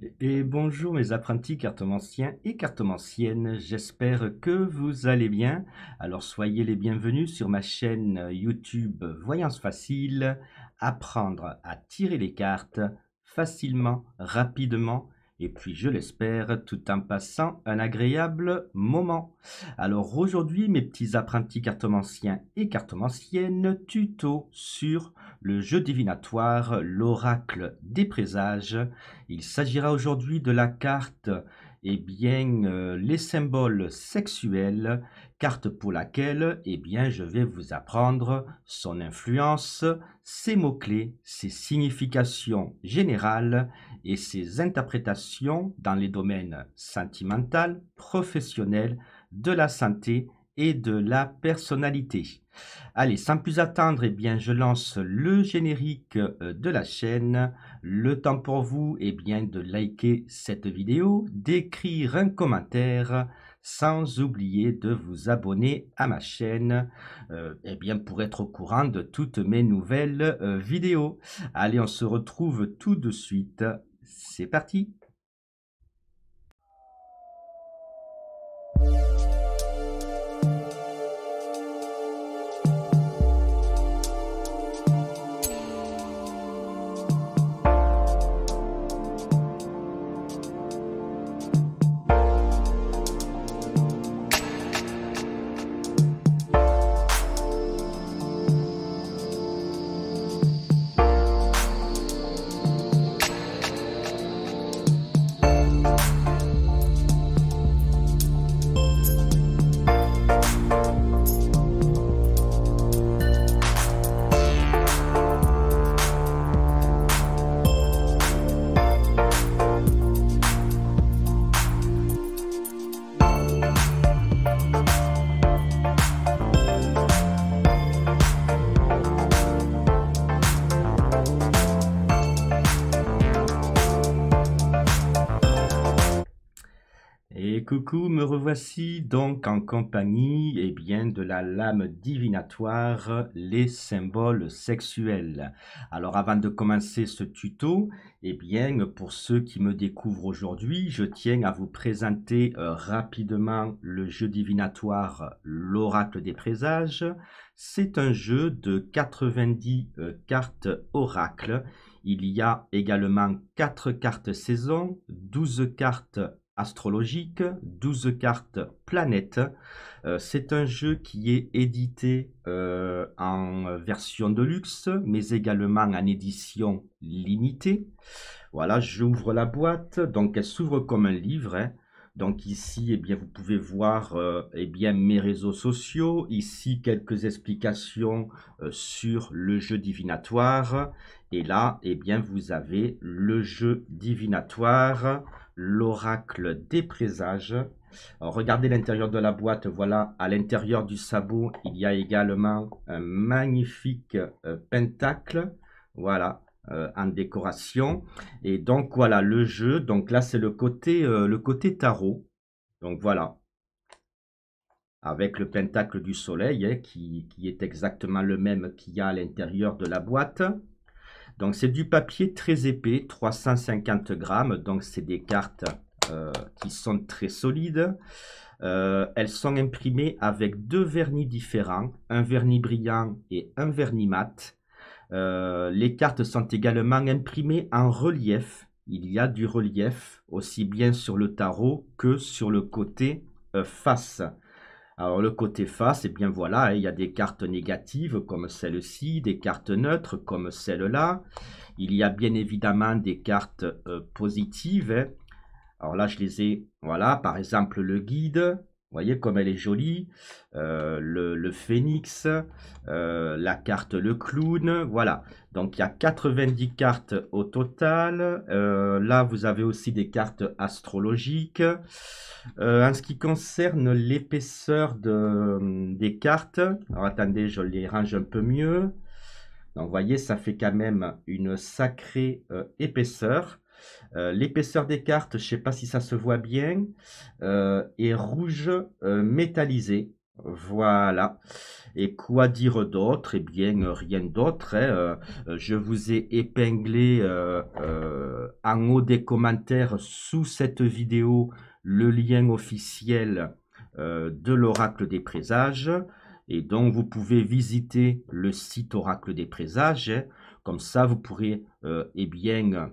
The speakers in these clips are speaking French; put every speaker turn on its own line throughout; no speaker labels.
Et bonjour mes apprentis cartomanciens et cartomanciennes, j'espère que vous allez bien. Alors soyez les bienvenus sur ma chaîne YouTube Voyance Facile, apprendre à tirer les cartes facilement, rapidement et puis je l'espère tout en passant un agréable moment. Alors aujourd'hui mes petits apprentis cartomanciens et cartomanciennes, tuto sur le jeu divinatoire, l'oracle des présages. Il s'agira aujourd'hui de la carte les symboles sexuels, carte pour laquelle je vais vous apprendre son influence, ses mots-clés, ses significations générales et ses interprétations dans les domaines sentimental, professionnel, de la santé et de la personnalité. Allez, sans plus attendre, je lance le générique de la chaîne. Le temps pour vous de liker cette vidéo, d'écrire un commentaire, sans oublier de vous abonner à ma chaîne pour être au courant de toutes mes nouvelles vidéos. Allez, on se retrouve tout de suite. C'est parti! Et coucou, me revoici donc en compagnie de la lame divinatoire, les symboles sexuels. Alors avant de commencer ce tuto, pour ceux qui me découvrent aujourd'hui, je tiens à vous présenter rapidement le jeu divinatoire, l'oracle des présages. C'est un jeu de 90 cartes oracle. Il y a également 4 cartes saison, 12 cartes astrologique, 12 cartes planètes. C'est un jeu qui est édité en version de luxe, mais également en édition limitée. Voilà, j'ouvre la boîte, donc elle s'ouvre comme un livre, hein. Donc ici, vous pouvez voir mes réseaux sociaux. Ici, quelques explications sur le jeu divinatoire. Et là, vous avez le jeu divinatoire, l'oracle des présages. Alors, regardez l'intérieur de la boîte. Voilà, à l'intérieur du sabot, il y a également un magnifique pentacle. Voilà, en décoration. Et donc voilà le jeu. Donc là c'est le côté tarot. Donc voilà, avec le pentacle du soleil qui est exactement le même qu'il y a à l'intérieur de la boîte. Donc c'est du papier très épais, 350 grammes. Donc c'est des cartes qui sont très solides. Elles sont imprimées avec 2 vernis différents, un vernis brillant et un vernis mat. Les cartes sont également imprimées en relief. Il y a du relief aussi bien sur le tarot que sur le côté face. Alors le côté face, voilà, il y a des cartes négatives comme celle-ci, des cartes neutres comme celle-là. Il y a bien évidemment des cartes positives, hein. Alors là, je les ai, voilà, par exemple le guide, vous voyez comme elle est jolie, le phénix, la carte le clown, voilà. Donc il y a 90 cartes au total. Là, vous avez aussi des cartes astrologiques. En ce qui concerne l'épaisseur des cartes, alors attendez, je les range un peu mieux. Donc vous voyez, ça fait quand même une sacrée épaisseur. L'épaisseur des cartes, je ne sais pas si ça se voit bien, est rouge métallisé. Voilà. Et quoi dire d'autre? Rien d'autre, hein. Je vous ai épinglé en haut des commentaires sous cette vidéo le lien officiel de l'Oracle des Présages. Et donc, vous pouvez visiter le site Oracle des Présages. Comme ça, vous pourrez eh bien,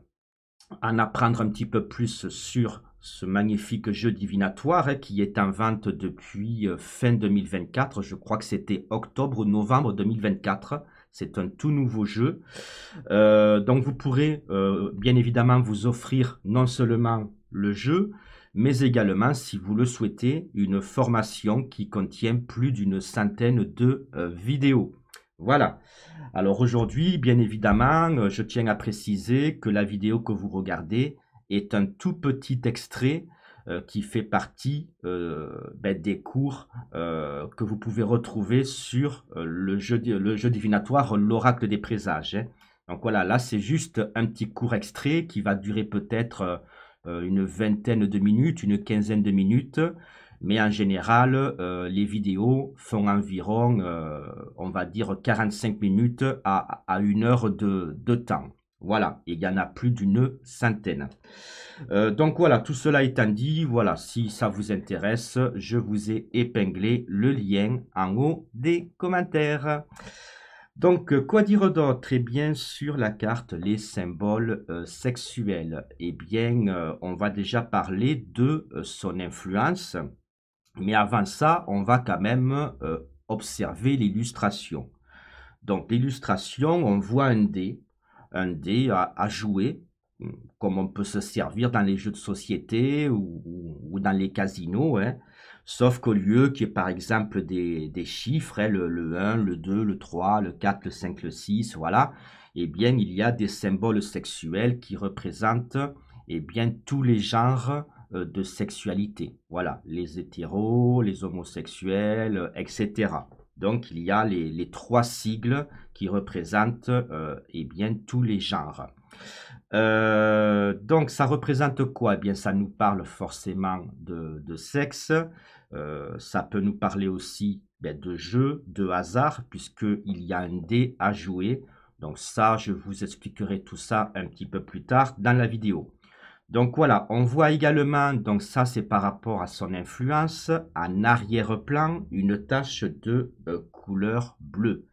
en apprendre un petit peu plus sur ce magnifique jeu divinatoire qui est en vente depuis fin 2024. Je crois que c'était octobre ou novembre 2024. C'est un tout nouveau jeu. Donc vous pourrez bien évidemment vous offrir non seulement le jeu, mais également, si vous le souhaitez, une formation qui contient plus d'une centaine de vidéos. Voilà. Alors aujourd'hui, bien évidemment, je tiens à préciser que la vidéo que vous regardez est un tout petit extrait qui fait partie des cours que vous pouvez retrouver sur le jeu divinatoire, l'Oracle des Présages. Donc voilà, là c'est juste un petit court extrait qui va durer peut-être une vingtaine de minutes, une quinzaine de minutes. Mais en général, les vidéos font environ, on va dire, 45 minutes à 1 heure de temps. Voilà, il y en a plus d'une centaine. Donc voilà, tout cela étant dit, voilà, si ça vous intéresse, je vous ai épinglé le lien en haut des commentaires. Donc, quoi dire d'autre? Eh bien, sur la carte, les symboles sexuels. Eh bien, on va déjà parler de son influence. Mais avant ça, on va quand même observer l'illustration. Donc, l'illustration, on voit un dé à jouer, comme on peut se servir dans les jeux de société ou dans les casinos, hein. Sauf qu'au lieu qu'il y ait par exemple des chiffres, hein, le 1, le 2, le 3, le 4, le 5, le 6, voilà, eh bien, il y a des symboles sexuels qui représentent eh bien, tous les genres de sexualité. Voilà, les hétéros, les homosexuels, etc. Donc, il y a les 3 sigles qui représentent eh bien, tous les genres. Donc, ça représente quoi? Eh bien, ça nous parle forcément de sexe. Ça peut nous parler aussi de jeu, de hasard, puisqu'il y a un dé à jouer. Donc ça, je vous expliquerai tout ça un petit peu plus tard dans la vidéo. Donc voilà, on voit également, donc ça c'est par rapport à son influence, en arrière-plan, une tache de couleur bleue.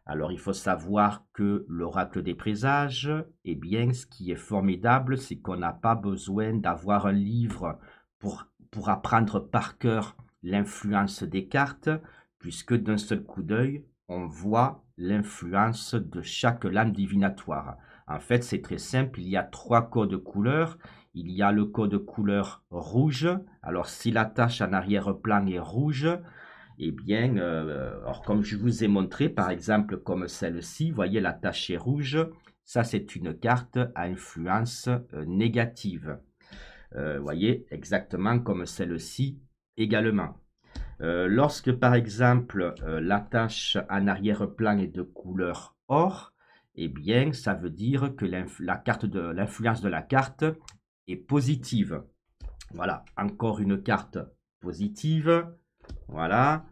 Alors il faut savoir que l'oracle des présages, eh bien ce qui est formidable, c'est qu'on n'a pas besoin d'avoir un livre pour apprendre par cœur l'influence des cartes, puisque d'un seul coup d'œil, on voit l'influence de chaque lame divinatoire. En fait, c'est très simple, il y a 3 codes couleurs. Il y a le code couleur rouge. Alors, si la tache en arrière-plan est rouge, eh bien, alors comme je vous ai montré, par exemple, comme celle-ci, vous voyez, la tache est rouge. Ça, c'est une carte à influence négative. Vous voyez, exactement comme celle-ci également. Lorsque, par exemple, la tache en arrière-plan est de couleur or, eh bien, ça veut dire que l'influence de la carte est positive. Voilà, encore une carte positive. Voilà,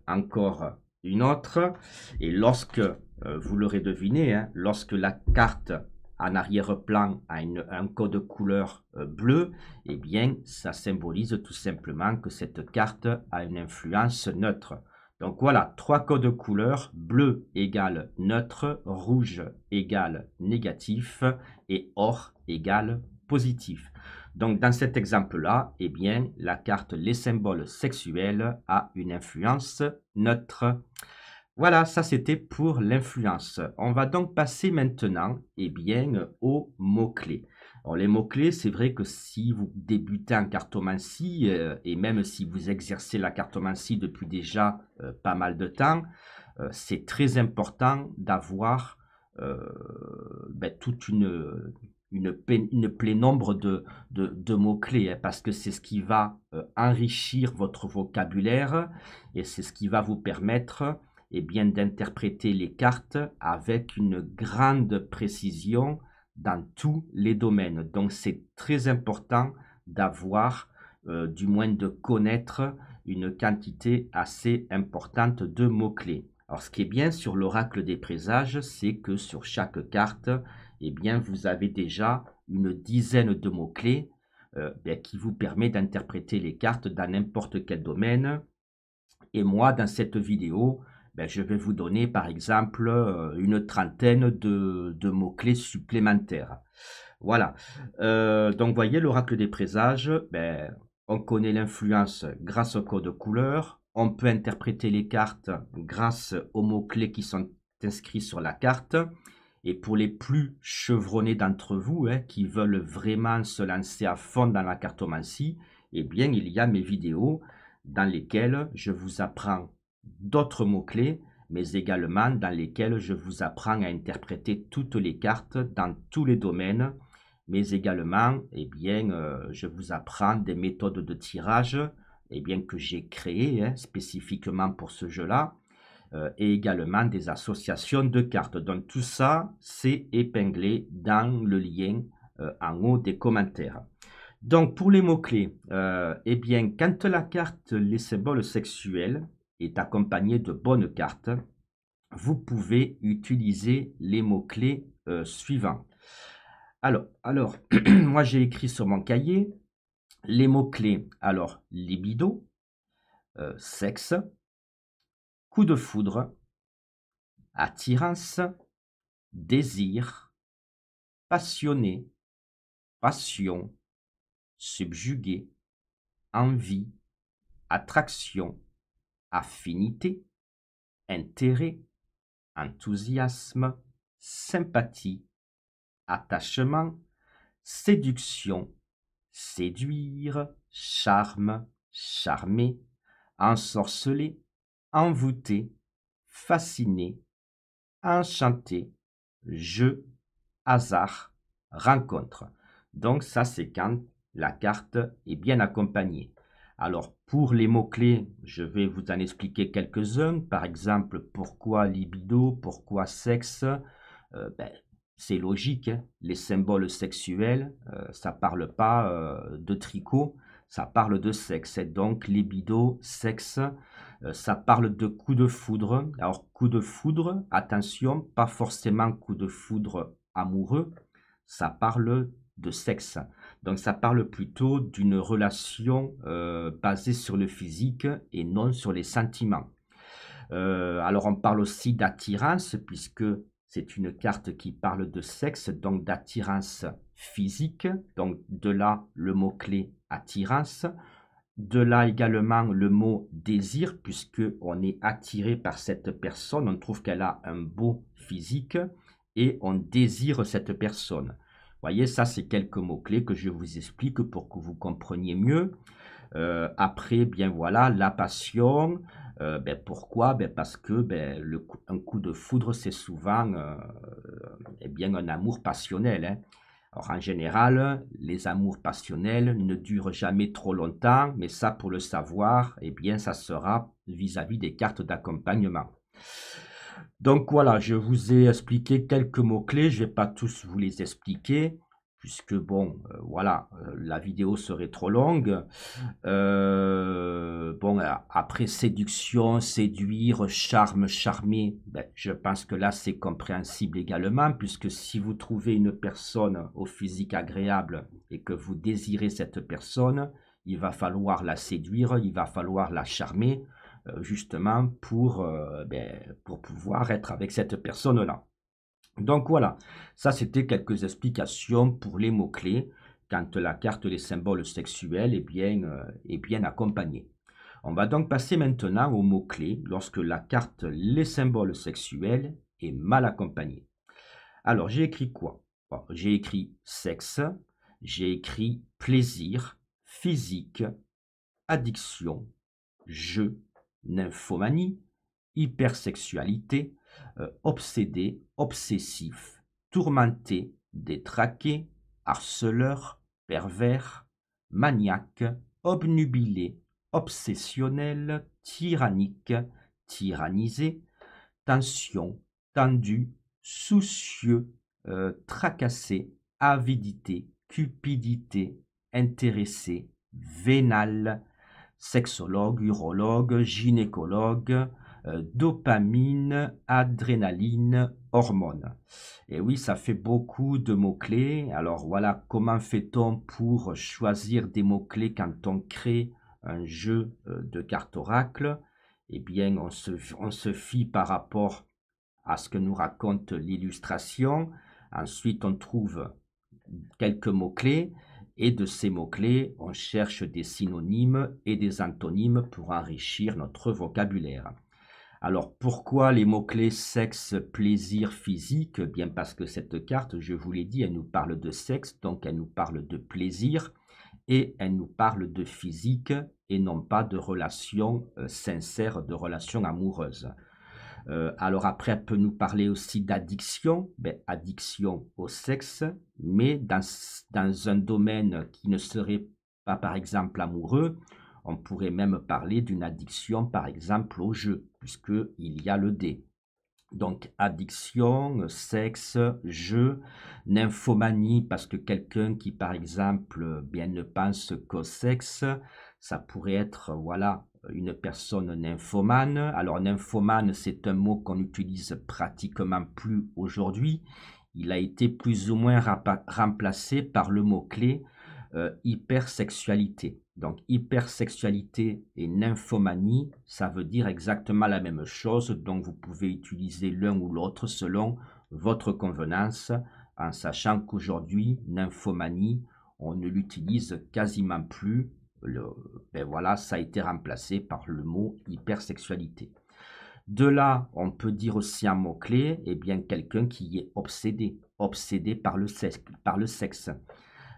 encore une autre. Et lorsque, vous l'aurez deviné, hein, lorsque la carte en arrière-plan a un code couleur bleu, eh bien, ça symbolise tout simplement que cette carte a une influence neutre. Donc voilà, 3 codes couleurs, bleu égale neutre, rouge égale négatif et or égale positif. Donc dans cet exemple-là, eh bien, la carte les symboles sexuels a une influence neutre. Voilà, ça c'était pour l'influence. On va donc passer maintenant eh bien, aux mots-clés. Alors les mots-clés, c'est vrai que si vous débutez en cartomancie, et même si vous exercez la cartomancie depuis déjà pas mal de temps, c'est très important d'avoir toute une plénombre de mots-clés, hein, parce que c'est ce qui va enrichir votre vocabulaire et c'est ce qui va vous permettre eh bien, d'interpréter les cartes avec une grande précision dans tous les domaines. Donc c'est très important d'avoir, du moins de connaître une quantité assez importante de mots-clés. Alors ce qui est bien sur l'oracle des présages, c'est que sur chaque carte, eh bien, vous avez déjà une dizaine de mots-clés qui vous permet d'interpréter les cartes dans n'importe quel domaine. Et moi, dans cette vidéo, je vais vous donner par exemple une trentaine de mots-clés supplémentaires. Voilà. Donc, vous voyez, l'oracle des présages, on connaît l'influence grâce au code couleur. On peut interpréter les cartes grâce aux mots-clés qui sont inscrits sur la carte. Et pour les plus chevronnés d'entre vous, qui veulent vraiment se lancer à fond dans la cartomancie, eh bien, il y a mes vidéos dans lesquelles je vous apprends d'autres mots-clés, mais également dans lesquelles je vous apprends à interpréter toutes les cartes dans tous les domaines, mais également, je vous apprends des méthodes de tirage que j'ai créées spécifiquement pour ce jeu-là, et également des associations de cartes. Donc tout ça, c'est épinglé dans le lien en haut des commentaires. Donc pour les mots-clés, quand la carte les symboles sexuels est accompagnée de bonnes cartes, vous pouvez utiliser les mots-clés suivants. Alors moi j'ai écrit sur mon cahier les mots-clés. Alors, libido, sexe, coup de foudre, attirance, désir, passionné, passion, subjugué, envie, attraction, affinité, intérêt, enthousiasme, sympathie, attachement, séduction, séduire, charme, charmer, ensorceler, envoûter, fasciner, enchanter, jeu, hasard, rencontre. Donc ça, c'est quand la carte est bien accompagnée. Alors, pour les mots-clés, je vais vous en expliquer quelques-uns. Par exemple, pourquoi libido, pourquoi sexe. C'est logique, les symboles sexuels, ça ne parle pas de tricot, ça parle de sexe. Et donc, libido, sexe, ça parle de coup de foudre. Alors, coup de foudre, attention, pas forcément coup de foudre amoureux, ça parle de sexe. Donc, ça parle plutôt d'une relation basée sur le physique et non sur les sentiments. Alors, on parle aussi d'attirance, puisque c'est une carte qui parle de sexe, donc d'attirance physique. Donc, de là, le mot-clé attirance. De là également le mot désir, puisque on est attiré par cette personne, on trouve qu'elle a un beau physique et on désire cette personne. Vous voyez, ça c'est quelques mots-clés que je vous explique pour que vous compreniez mieux. Après, bien voilà, la passion. Pourquoi? Parce que un coup de foudre, c'est souvent un amour passionnel. Hein. Alors, en général, les amours passionnels ne durent jamais trop longtemps, mais ça, pour le savoir, ça sera vis-à-vis des cartes d'accompagnement. Donc voilà, je vous ai expliqué quelques mots-clés, je ne vais pas tous vous les expliquer, puisque la vidéo serait trop longue. Après séduction, séduire, charme, charmer, je pense que là c'est compréhensible également, puisque si vous trouvez une personne au physique agréable et que vous désirez cette personne, il va falloir la séduire, il va falloir la charmer, justement pour pouvoir être avec cette personne-là. Donc voilà, ça c'était quelques explications pour les mots-clés quand la carte des symboles sexuels est bien accompagnée. On va donc passer maintenant aux mots-clés lorsque la carte les symboles sexuels est mal accompagnée. Alors j'ai écrit quoi? J'ai écrit sexe, j'ai écrit plaisir, physique, addiction, jeu, nymphomanie, hypersexualité, obsédé, obsessif, tourmenté, détraqué, harceleur, pervers, maniaque, obnubilé, obsessionnel, tyrannique, tyrannisé, tension, tendu, soucieux, tracassé, avidité, cupidité, intéressé, vénal, sexologue, urologue, gynécologue, dopamine, adrénaline, hormones. Et oui, ça fait beaucoup de mots-clés. Alors voilà, comment fait-on pour choisir des mots-clés quand on crée un jeu de cartes oracle? Eh bien, on se fie par rapport à ce que nous raconte l'illustration. Ensuite, on trouve quelques mots-clés et de ces mots-clés, on cherche des synonymes et des antonymes pour enrichir notre vocabulaire. Alors, pourquoi les mots-clés sexe, plaisir, physique? Bien parce que cette carte, je vous l'ai dit, elle nous parle de sexe, donc elle nous parle de plaisir et elle nous parle de physique et non pas de relations sincères, de relations amoureuses. Alors après, elle peut nous parler aussi d'addiction, addiction au sexe, mais dans un domaine qui ne serait pas, par exemple, amoureux, on pourrait même parler d'une addiction, par exemple, au jeu, puisqu'il y a le dé. Donc, addiction, sexe, jeu, nymphomanie, parce que quelqu'un qui, par exemple, bien ne pense qu'au sexe, ça pourrait être, voilà, une personne nymphomane. Alors, nymphomane, c'est un mot qu'on utilise pratiquement plus aujourd'hui. Il a été plus ou moins remplacé par le mot-clé hypersexualité. Donc, hypersexualité et nymphomanie, ça veut dire exactement la même chose. Donc, vous pouvez utiliser l'un ou l'autre selon votre convenance, en sachant qu'aujourd'hui, nymphomanie, on ne l'utilise quasiment plus. Voilà, ça a été remplacé par le mot hypersexualité. De là, on peut dire aussi un mot-clé, eh bien, quelqu'un qui est obsédé, obsédé par le sexe.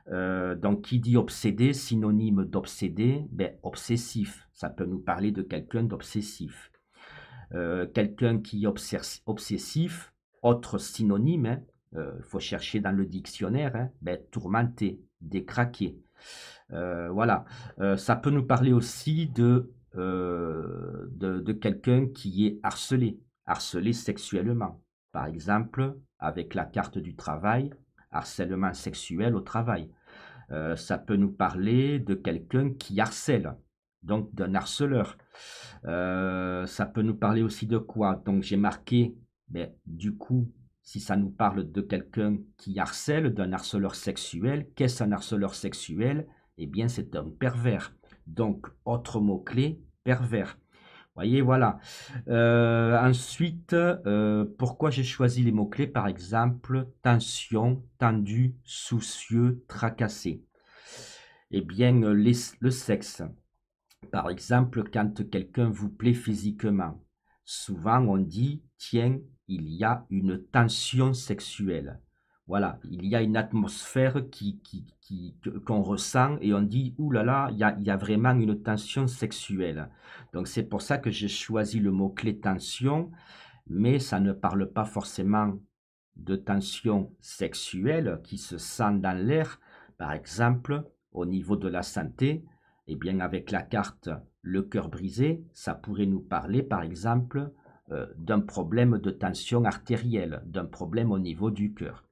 Donc, qui dit obsédé, synonyme d'obsédé, obsessif. Ça peut nous parler de quelqu'un d'obsessif. Quelqu'un qui est obsessif, autre synonyme, faut chercher dans le dictionnaire, tourmenté, décraqué. Voilà. Ça peut nous parler aussi de quelqu'un qui est harcelé, harcelé sexuellement. Par exemple, avec la carte du travail, harcèlement sexuel au travail. Ça peut nous parler de quelqu'un qui harcèle, donc d'un harceleur. Ça peut nous parler aussi de quoi? Donc j'ai marqué, du coup, si ça nous parle de quelqu'un qui harcèle, d'un harceleur sexuel, qu'est-ce un harceleur sexuel? Eh bien, c'est un pervers. Donc, autre mot-clé, pervers. Voyez, voilà. Ensuite, pourquoi j'ai choisi les mots-clés? Par exemple, tension, tendu, soucieux, tracassé. Eh bien, le sexe. Par exemple, quand quelqu'un vous plaît physiquement, souvent on dit, tiens, il y a une tension sexuelle. Voilà, il y a une atmosphère qu'on ressent et on dit, ouh là là, il y a vraiment une tension sexuelle. Donc c'est pour ça que j'ai choisi le mot-clé tension, mais ça ne parle pas forcément de tension sexuelle qui se sent dans l'air. Par exemple, au niveau de la santé, eh bien avec la carte le cœur brisé, ça pourrait nous parler par exemple d'un problème de tension artérielle, d'un problème au niveau du cœur.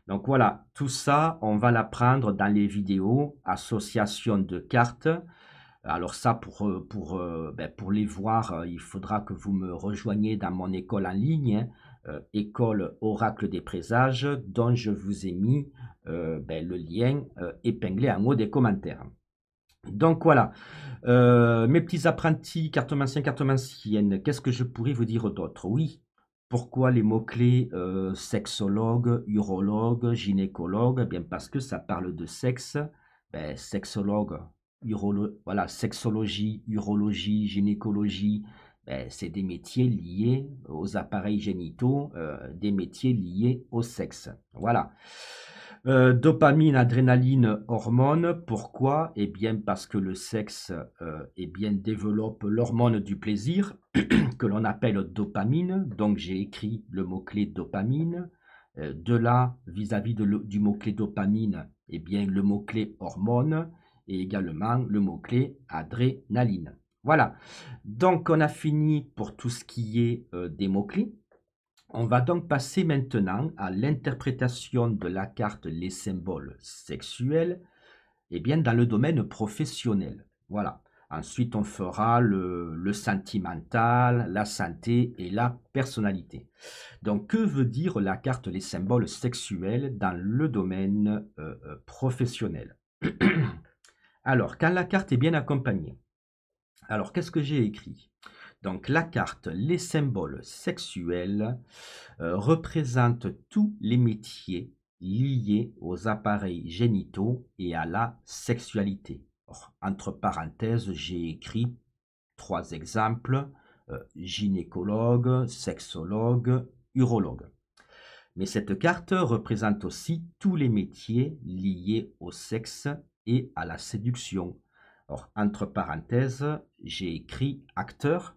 Donc voilà, tout ça, on va l'apprendre dans les vidéos association de cartes. Alors ça, pour les voir, il faudra que vous me rejoigniez dans mon école en ligne, école Oracle des Présages, dont je vous ai mis le lien épinglé en haut des commentaires. Donc voilà, mes petits apprentis cartomanciens, cartomanciennes, qu'est-ce que je pourrais vous dire d'autre? Oui, pourquoi les mots-clés sexologue, urologue, gynécologue? Eh bien parce que ça parle de sexe, sexologue, voilà, sexologie, urologie, gynécologie, c'est des métiers liés aux appareils génitaux, des métiers liés au sexe. Voilà. Dopamine, adrénaline, hormones. Pourquoi? Eh bien parce que le sexe développe l'hormone du plaisir que l'on appelle dopamine. Donc j'ai écrit le mot-clé dopamine. De là, vis-à-vis du mot-clé dopamine, eh bien le mot-clé hormone et également le mot-clé adrénaline. Voilà. Donc on a fini pour tout ce qui est des mots-clés. On va donc passer maintenant à l'interprétation de la carte les symboles sexuels, dans le domaine professionnel. Voilà. Ensuite, on fera le sentimental, la santé et la personnalité. Donc, que veut dire la carte les symboles sexuels dans le domaine professionnel? Alors, quand la carte est bien accompagnée, alors qu'est-ce que j'ai écrit? Donc, la carte les symboles sexuels représente tous les métiers liés aux appareils génitaux et à la sexualité. Or, entre parenthèses, j'ai écrit 3 exemples, gynécologue, sexologue, urologue. Mais cette carte représente aussi tous les métiers liés au sexe et à la séduction. Or, entre parenthèses, j'ai écrit acteur,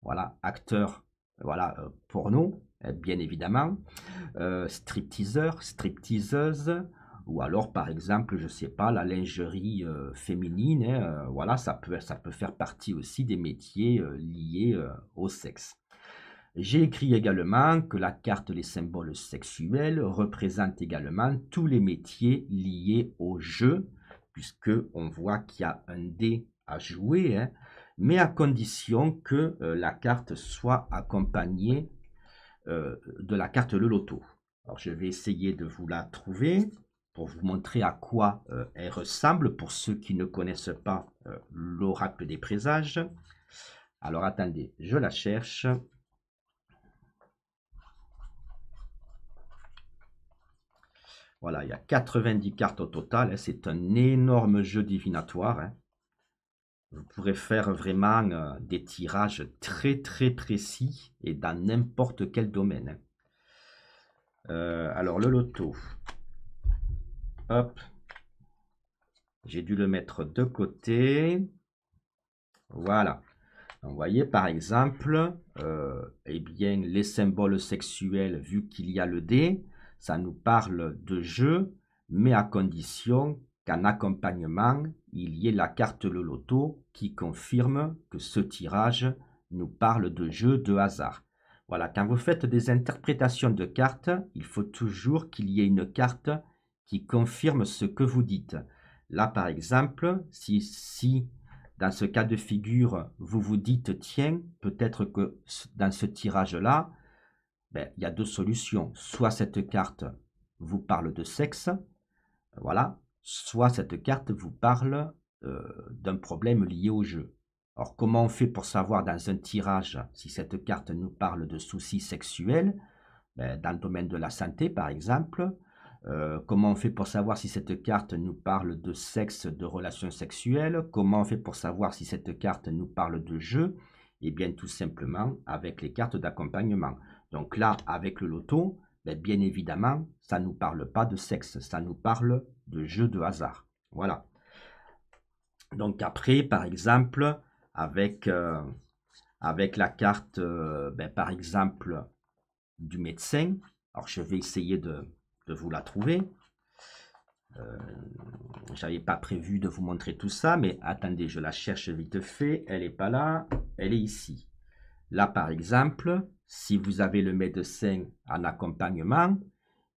voilà, acteur, voilà, porno, bien évidemment, stripteaseur, stripteaseuse, ou alors par exemple, je sais pas, la lingerie féminine, hein, voilà, ça peut faire partie aussi des métiers liés au sexe. J'ai écrit également que la carte les symboles sexuels représente également tous les métiers liés au jeu, puisque on voit qu'il y a un dé à jouer, hein, mais à condition que la carte soit accompagnée de la carte le loto. Alors je vais essayer de vous la trouver pour vous montrer à quoi elle ressemble pour ceux qui ne connaissent pas l'oracle des présages. Alors attendez, je la cherche. Voilà, il y a 90 cartes au total, hein, c'est un énorme jeu divinatoire. Hein. Vous pourrez faire vraiment des tirages très très précis et dans n'importe quel domaine. Hein. Alors le loto, hop, j'ai dû le mettre de côté. Voilà. Donc, vous voyez par exemple, eh bien, les symboles sexuels, vu qu'il y a le dé, ça nous parle de jeu, mais à condition qu'en accompagnement, il y ait la carte le loto qui confirme que ce tirage nous parle de jeu de hasard. Voilà, quand vous faites des interprétations de cartes, il faut toujours qu'il y ait une carte qui confirme ce que vous dites. Là, par exemple, si dans ce cas de figure, vous vous dites, tiens, peut-être que dans ce tirage-là, ben, il y a 2 solutions. Soit cette carte vous parle de sexe, voilà, soit cette carte vous parle d'un problème lié au jeu. Alors, comment on fait pour savoir dans un tirage si cette carte nous parle de soucis sexuels? Ben, dans le domaine de la santé, par exemple. Comment on fait pour savoir si cette carte nous parle de sexe, de relations sexuelles? Comment on fait pour savoir si cette carte nous parle de jeu? Eh bien, tout simplement avec les cartes d'accompagnement. Donc là, avec le loto, ben, bien évidemment, ça ne nous parle pas de sexe, ça nous parle de jeu de hasard. Voilà. Donc après, par exemple, avec la carte, ben, par exemple, du médecin, alors je vais essayer de vous la trouver. J'avais pas prévu de vous montrer tout ça, mais attendez, je la cherche vite fait. Elle n'est pas là, elle est ici. Là, par exemple, si vous avez le médecin en accompagnement,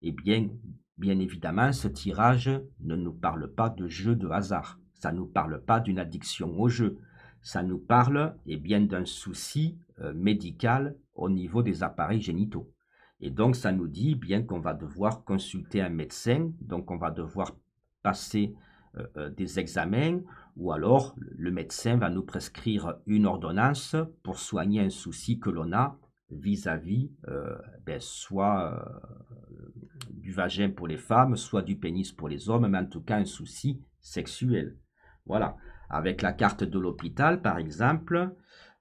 eh bien évidemment, ce tirage ne nous parle pas de jeu de hasard. Ça ne nous parle pas d'une addiction au jeu. Ça nous parle eh bien d'un souci médical au niveau des appareils génitaux. Et donc, ça nous dit bien qu'on va devoir consulter un médecin, donc on va devoir passer des examens, ou alors le médecin va nous prescrire une ordonnance pour soigner un souci que l'on a vis-à-vis soit du vagin pour les femmes, soit du pénis pour les hommes, mais en tout cas un souci sexuel. Voilà. Avec la carte de l'hôpital, par exemple,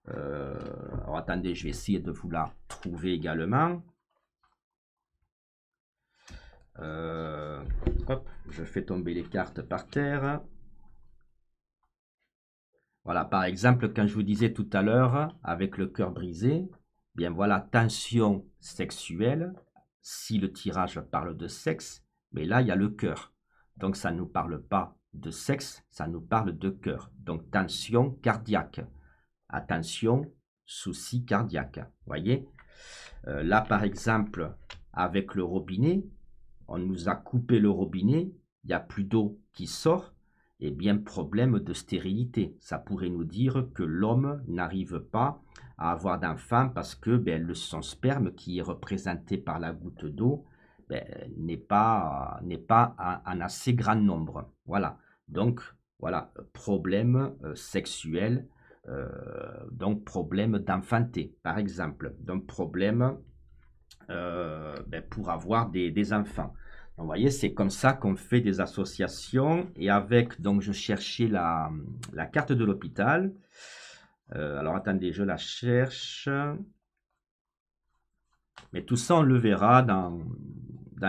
alors attendez, je vais essayer de vous la trouver également. Hop, je fais tomber les cartes par terre. Voilà, par exemple, quand je vous disais tout à l'heure, avec le cœur brisé, bien voilà, tension sexuelle, si le tirage parle de sexe, mais là, il y a le cœur. Donc, ça ne nous parle pas de sexe, ça nous parle de cœur. Donc, tension cardiaque. Attention, souci cardiaque. Voyez, là, par exemple, avec le robinet, on nous a coupé le robinet, il n'y a plus d'eau qui sort, eh bien, problème de stérilité. Ça pourrait nous dire que l'homme n'arrive pas à avoir d'enfant parce que ben, son sperme, qui est représenté par la goutte d'eau, ben, n'est pas en assez grand nombre. Voilà. Donc, voilà, problème sexuel, donc problème d'enfanter, par exemple. Donc, problème ben, pour avoir des enfants. Donc, vous voyez, c'est comme ça qu'on fait des associations. Et avec, donc, je cherchais la carte de l'hôpital. Alors, attendez, je la cherche. Mais tout ça, on le verra dans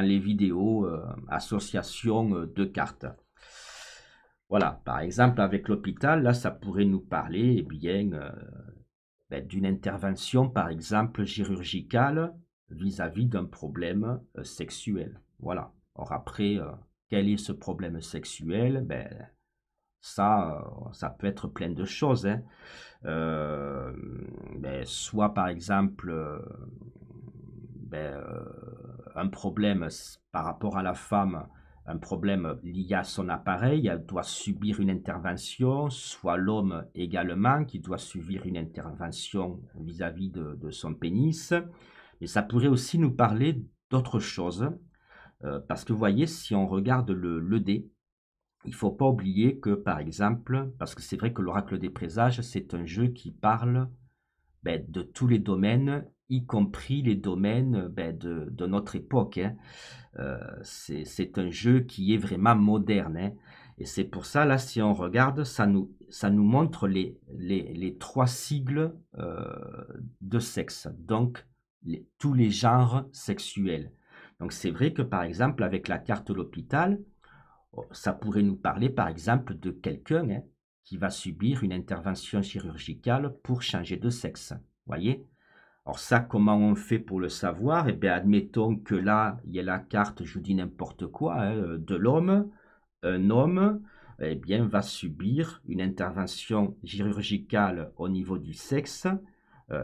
les vidéos association de cartes. Voilà, par exemple, avec l'hôpital, là, ça pourrait nous parler eh bien, ben, d'une intervention, par exemple, chirurgicale vis-à-vis d'un problème sexuel. Voilà. Or, après, quel est ce problème sexuel? Ben, ça peut être plein de choses, hein. Ben, soit, par exemple, ben, un problème par rapport à la femme, un problème lié à son appareil, elle doit subir une intervention, soit l'homme également qui doit subir une intervention vis-à-vis de son pénis. Mais ça pourrait aussi nous parler d'autres choses, parce que vous voyez, si on regarde le dé, il ne faut pas oublier que, par exemple, parce que c'est vrai que l'oracle des présages, c'est un jeu qui parle ben, de tous les domaines, y compris les domaines ben, de notre époque, hein. C'est un jeu qui est vraiment moderne, hein. Et c'est pour ça, là, si on regarde, ça nous montre les trois sigles de sexe, donc tous les genres sexuels. Donc c'est vrai que, par exemple, avec la carte de l'hôpital, ça pourrait nous parler, par exemple, de quelqu'un hein, qui va subir une intervention chirurgicale pour changer de sexe. Voyez? Alors ça, comment on fait pour le savoir? Eh bien, admettons que là, il y a la carte, je vous dis n'importe quoi, hein, de l'homme. Un homme, eh bien, va subir une intervention chirurgicale au niveau du sexe.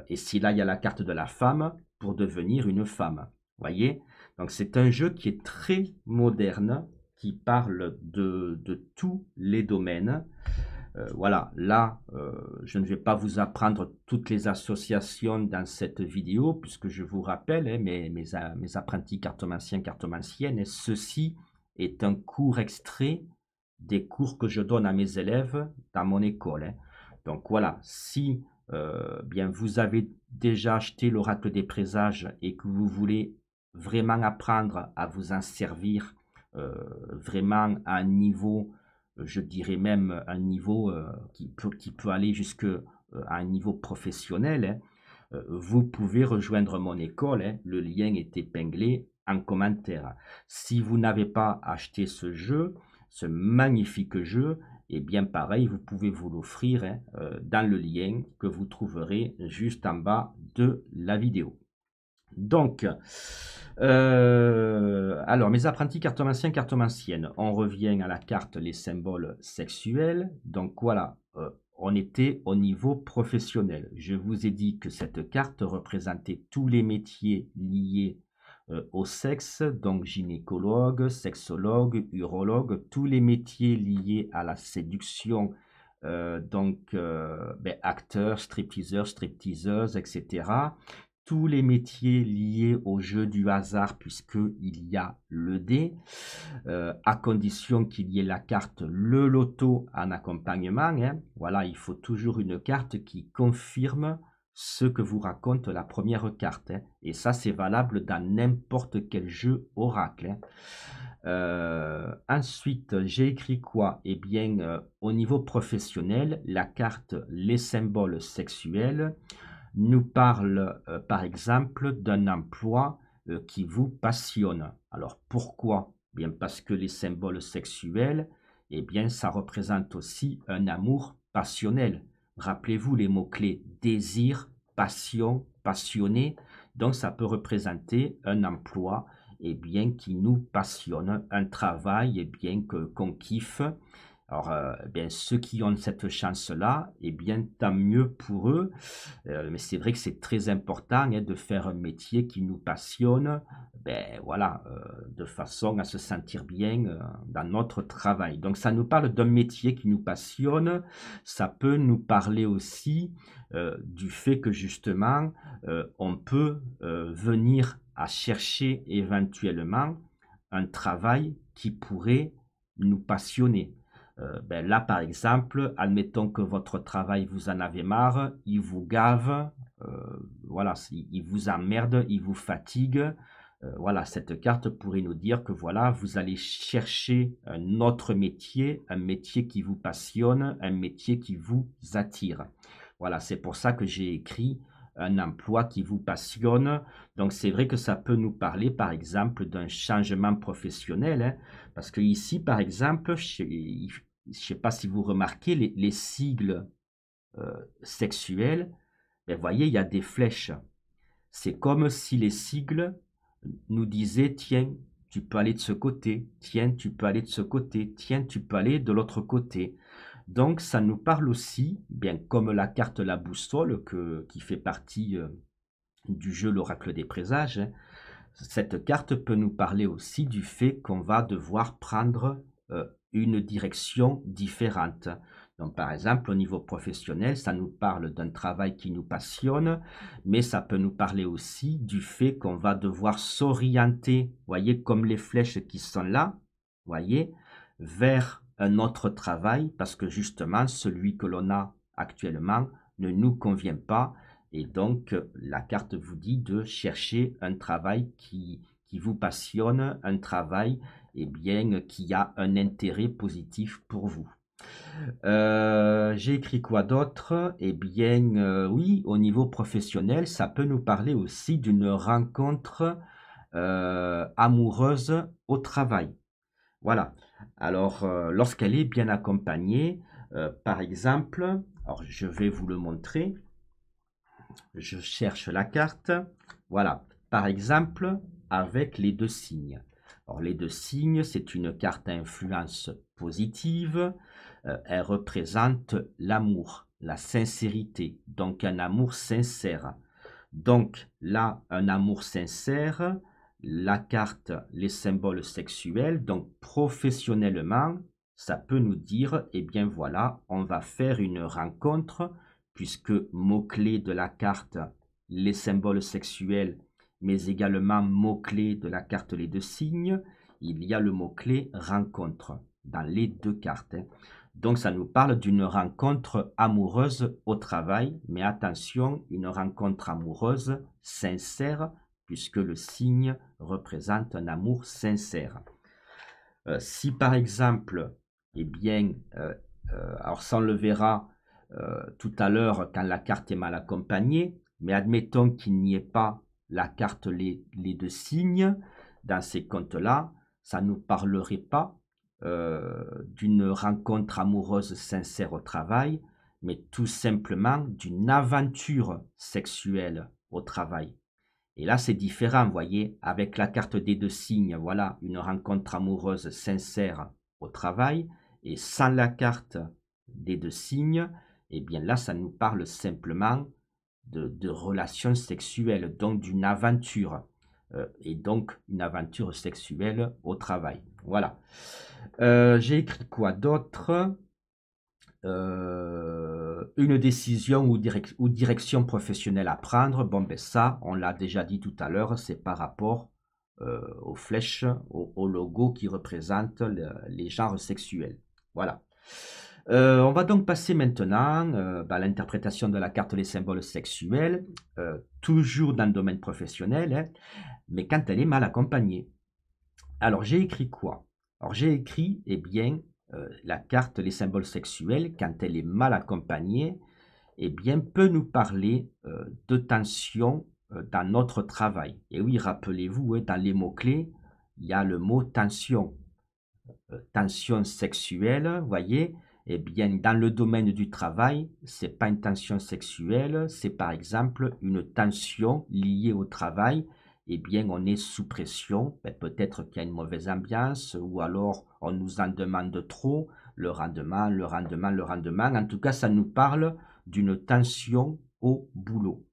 Et si là, il y a la carte de la femme, pour devenir une femme. Voyez? Donc, c'est un jeu qui est très moderne, qui parle de tous les domaines. Voilà, là, je ne vais pas vous apprendre toutes les associations dans cette vidéo, puisque je vous rappelle, hein, mes apprentis cartomanciens, cartomanciennes, ceci est un court extrait des cours que je donne à mes élèves dans mon école, hein. Donc voilà, si bien vous avez déjà acheté l'oracle des présages et que vous voulez vraiment apprendre à vous en servir vraiment à un niveau, je dirais même un niveau qui peut aller jusque à un niveau professionnel, hein, vous pouvez rejoindre mon école, hein, le lien est épinglé en commentaire. Si vous n'avez pas acheté ce jeu, ce magnifique jeu, et bien pareil, vous pouvez vous l'offrir hein, dans le lien que vous trouverez juste en bas de la vidéo. Donc, alors, mes apprentis cartomanciens, cartomanciennes, on revient à la carte les symboles sexuels. Donc voilà, on était au niveau professionnel. Je vous ai dit que cette carte représentait tous les métiers liés au sexe, donc gynécologue, sexologue, urologue, tous les métiers liés à la séduction, ben, acteurs, stripteaseurs, stripteaseuses, etc. Tous les métiers liés au jeu du hasard, puisqu'il y a le dé, à condition qu'il y ait la carte le loto en accompagnement, hein. Voilà, il faut toujours une carte qui confirme ce que vous raconte la première carte, hein. Et ça, c'est valable dans n'importe quel jeu oracle, hein. Ensuite, j'ai écrit quoi? Eh bien, au niveau professionnel, la carte les symboles sexuels nous parle, par exemple, d'un emploi qui vous passionne. Alors, pourquoi? Bien, parce que les symboles sexuels, eh bien, ça représente aussi un amour passionnel. Rappelez-vous les mots-clés désir, passion, passionné. Donc, ça peut représenter un emploi eh bien, qui nous passionne, un travail eh bien, qu'on kiffe Alors, bien, ceux qui ont cette chance-là, eh bien, tant mieux pour eux. Mais c'est vrai que c'est très important hein, de faire un métier qui nous passionne, ben, voilà, de façon à se sentir bien dans notre travail. Donc, ça nous parle d'un métier qui nous passionne. Ça peut nous parler aussi du fait que justement, on peut venir à chercher éventuellement un travail qui pourrait nous passionner. Ben là, par exemple, admettons que votre travail, vous en avez marre, il vous gave, voilà, il vous emmerde, il vous fatigue. Voilà, cette carte pourrait nous dire que voilà, vous allez chercher un autre métier, un métier qui vous passionne, un métier qui vous attire. Voilà, c'est pour ça que j'ai écrit un emploi qui vous passionne. Donc, c'est vrai que ça peut nous parler, par exemple, d'un changement professionnel, hein, parce que ici, par exemple, je ne sais pas si vous remarquez, les sigles sexuels, ben, vous voyez, il y a des flèches. C'est comme si les sigles nous disaient, tiens, tu peux aller de ce côté, tiens, tu peux aller de ce côté, tiens, tu peux aller de l'autre côté. Donc, ça nous parle aussi, bien comme la carte La Boussole, qui fait partie du jeu L'Oracle des Présages, hein, cette carte peut nous parler aussi du fait qu'on va devoir prendre une direction différente. Donc, par exemple, au niveau professionnel, ça nous parle d'un travail qui nous passionne, mais ça peut nous parler aussi du fait qu'on va devoir s'orienter, voyez, comme les flèches qui sont là, voyez, vers un autre travail, parce que justement, celui que l'on a actuellement ne nous convient pas. Et donc, la carte vous dit de chercher un travail qui vous passionne, un travail eh bien, qui a un intérêt positif pour vous. J'ai écrit quoi d'autre? Eh bien, oui, au niveau professionnel, ça peut nous parler aussi d'une rencontre amoureuse au travail. Voilà. Alors, lorsqu'elle est bien accompagnée, par exemple, alors je vais vous le montrer. Je cherche la carte. Voilà. Par exemple, avec les deux signes. Alors, les deux signes, c'est une carte à influence positive. Elle représente l'amour, la sincérité. Donc, un amour sincère. Donc, là, un amour sincère. La carte, les symboles sexuels. Donc, professionnellement, ça peut nous dire, eh bien voilà, on va faire une rencontre puisque mot-clé de la carte, les symboles sexuels, mais également mot-clé de la carte les deux signes, il y a le mot-clé rencontre dans les deux cartes. Donc ça nous parle d'une rencontre amoureuse au travail, mais attention, une rencontre amoureuse sincère, puisque le signe représente un amour sincère. Si par exemple, eh bien, alors ça on le verra tout à l'heure quand la carte est mal accompagnée, mais admettons qu'il n'y ait pas la carte les deux signes, dans ces comptes-là, ça ne nous parlerait pas d'une rencontre amoureuse sincère au travail, mais tout simplement d'une aventure sexuelle au travail. Et là, c'est différent, vous voyez, avec la carte des deux signes, voilà, une rencontre amoureuse sincère au travail, et sans la carte des deux signes, eh bien là, ça nous parle simplement de relations sexuelles, donc d'une aventure, et donc une aventure sexuelle au travail. Voilà. J'ai écrit quoi d'autre? Une décision ou direction professionnelle à prendre, bon ben ça, on l'a déjà dit tout à l'heure, c'est par rapport aux flèches, au logo qui représente les genres sexuels. Voilà. On va donc passer maintenant à l'interprétation de la carte des symboles sexuels, toujours dans le domaine professionnel, hein, mais quand elle est mal accompagnée. Alors j'ai écrit quoi? Alors j'ai écrit, eh bien, la carte, les symboles sexuels, quand elle est mal accompagnée, eh bien, peut nous parler de tension dans notre travail. Et oui, rappelez-vous, hein, dans les mots-clés, il y a le mot tension. Tension sexuelle, voyez, eh bien, dans le domaine du travail, c'est pas une tension sexuelle, c'est par exemple une tension liée au travail. eh bien, on est sous pression. Ben, peut-être qu'il y a une mauvaise ambiance ou alors on nous en demande trop, le rendement, le rendement, le rendement. En tout cas, ça nous parle d'une tension au boulot.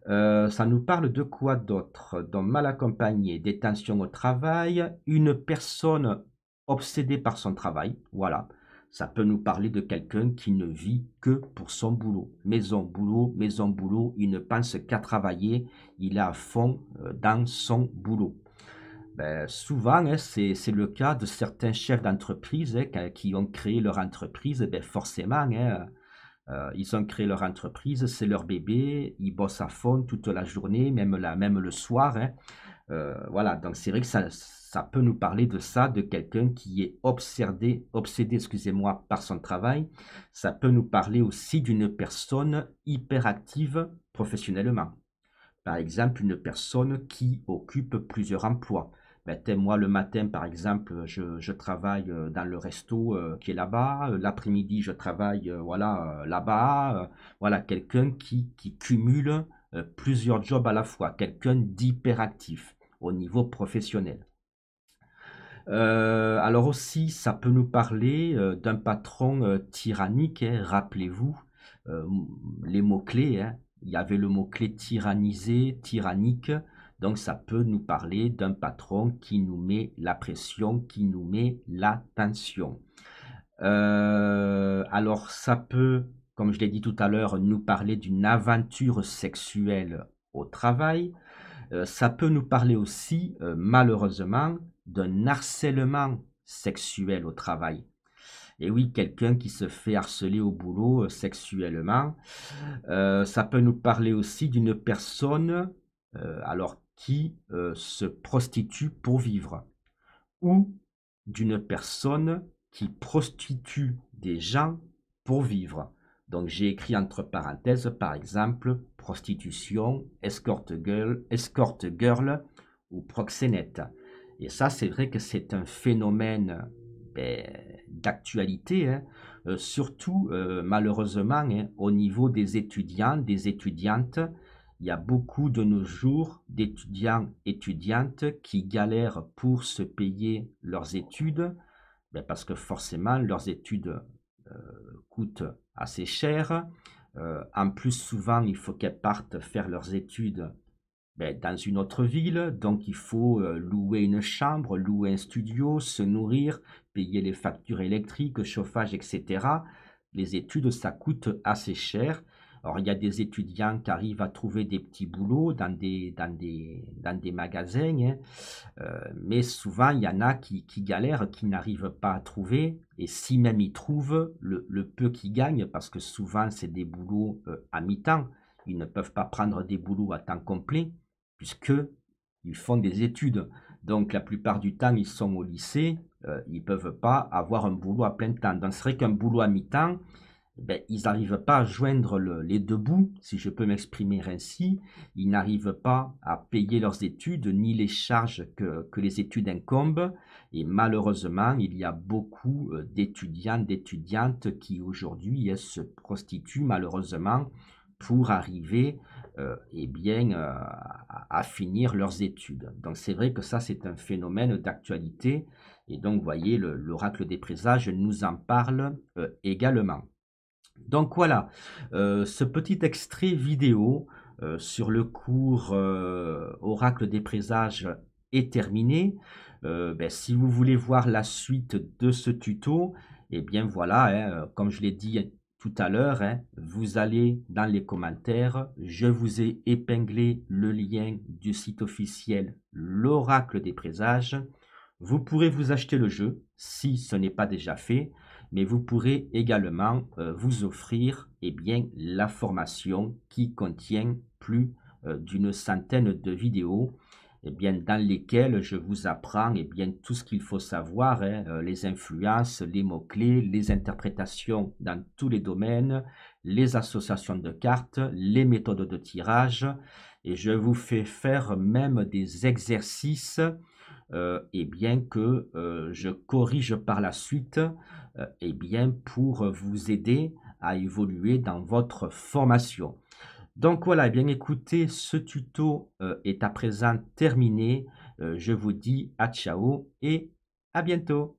Ça nous parle de quoi d'autre? Donc, mal accompagné, des tensions au travail, une personne obsédée par son travail. Voilà. Ça peut nous parler de quelqu'un qui ne vit que pour son boulot. Maison, boulot. Il ne pense qu'à travailler. Il est à fond dans son boulot. Ben, souvent, hein, c'est le cas de certains chefs d'entreprise hein, qui ont créé leur entreprise. Ben, forcément, hein, ils ont créé leur entreprise, c'est leur bébé, ils bossent à fond toute la journée, même le soir. Hein. Voilà, donc c'est vrai que ça peut nous parler de ça, de quelqu'un qui est obsédé, excusez-moi, par son travail. Ça peut nous parler aussi d'une personne hyperactive professionnellement. Par exemple, une personne qui occupe plusieurs emplois. Ben, moi, le matin, par exemple, je travaille dans le resto qui est là-bas. L'après-midi, je travaille voilà, là-bas. Voilà, quelqu'un qui cumule plusieurs jobs à la fois. Quelqu'un d'hyperactif au niveau professionnel. Alors aussi, ça peut nous parler d'un patron tyrannique, hein, rappelez-vous, euh, les mots-clés, hein. Il y avait le mot-clé tyrannisé, tyrannique, donc ça peut nous parler d'un patron qui nous met la pression, qui nous met la tension. Alors ça peut, comme je l'ai dit tout à l'heure, nous parler d'une aventure sexuelle au travail. Ça peut nous parler aussi, malheureusement, d'un harcèlement sexuel au travail. Et oui, quelqu'un qui se fait harceler au boulot sexuellement. Ça peut nous parler aussi d'une personne alors qui se prostitue pour vivre ou d'une personne qui prostitue des gens pour vivre. Donc j'ai écrit entre parenthèses, par exemple, prostitution, escort girl ou proxénète. Et ça, c'est vrai que c'est un phénomène ben, d'actualité, hein, surtout malheureusement hein, au niveau des étudiants, des étudiantes. Il y a beaucoup de nos jours d'étudiants, étudiantes qui galèrent pour se payer leurs études, ben parce que forcément leurs études coûtent assez cher. En plus, souvent, il faut qu'elles partent faire leurs études ben, dans une autre ville, donc il faut louer une chambre, louer un studio, se nourrir, payer les factures électriques, chauffage, etc. Les études, ça coûte assez cher. Alors, il y a des étudiants qui arrivent à trouver des petits boulots dans des magasins, hein, mais souvent, il y en a qui galèrent, qui n'arrivent pas à trouver. Et si même ils trouvent, le peu qu'ils gagnent, parce que souvent, c'est des boulots à mi-temps, ils ne peuvent pas prendre des boulots à temps complet, puisqu'ils font des études. Donc, la plupart du temps, ils sont au lycée, ils ne peuvent pas avoir un boulot à plein temps. Donc, c'est vrai qu'un boulot à mi-temps, ben, ils n'arrivent pas à joindre les deux bouts, si je peux m'exprimer ainsi. Ils n'arrivent pas à payer leurs études ni les charges que les études incombent. Et malheureusement, il y a beaucoup d'étudiants, d'étudiantes qui aujourd'hui se prostituent malheureusement pour arriver eh bien, à finir leurs études. Donc c'est vrai que ça, c'est un phénomène d'actualité. Et donc, vous voyez, l'oracle des présages nous en parle également. Donc voilà, ce petit extrait vidéo sur le cours Oracle des présages est terminé. Ben, si vous voulez voir la suite de ce tuto, eh bien voilà, hein, comme je l'ai dit tout à l'heure, hein, vous allez dans les commentaires, je vous ai épinglé le lien du site officiel l'Oracle des présages. Vous pourrez vous acheter le jeu si ce n'est pas déjà fait, mais vous pourrez également vous offrir eh bien, la formation qui contient plus d'une centaine de vidéos eh bien, dans lesquelles je vous apprends eh bien, tout ce qu'il faut savoir, hein, les influences, les mots-clés, les interprétations dans tous les domaines, les associations de cartes, les méthodes de tirage, et je vous fais faire même des exercices et bien que je corrige par la suite et bien pour vous aider à évoluer dans votre formation. Donc voilà, eh bien écoutez, ce tuto est à présent terminé. Je vous dis à ciao et à bientôt.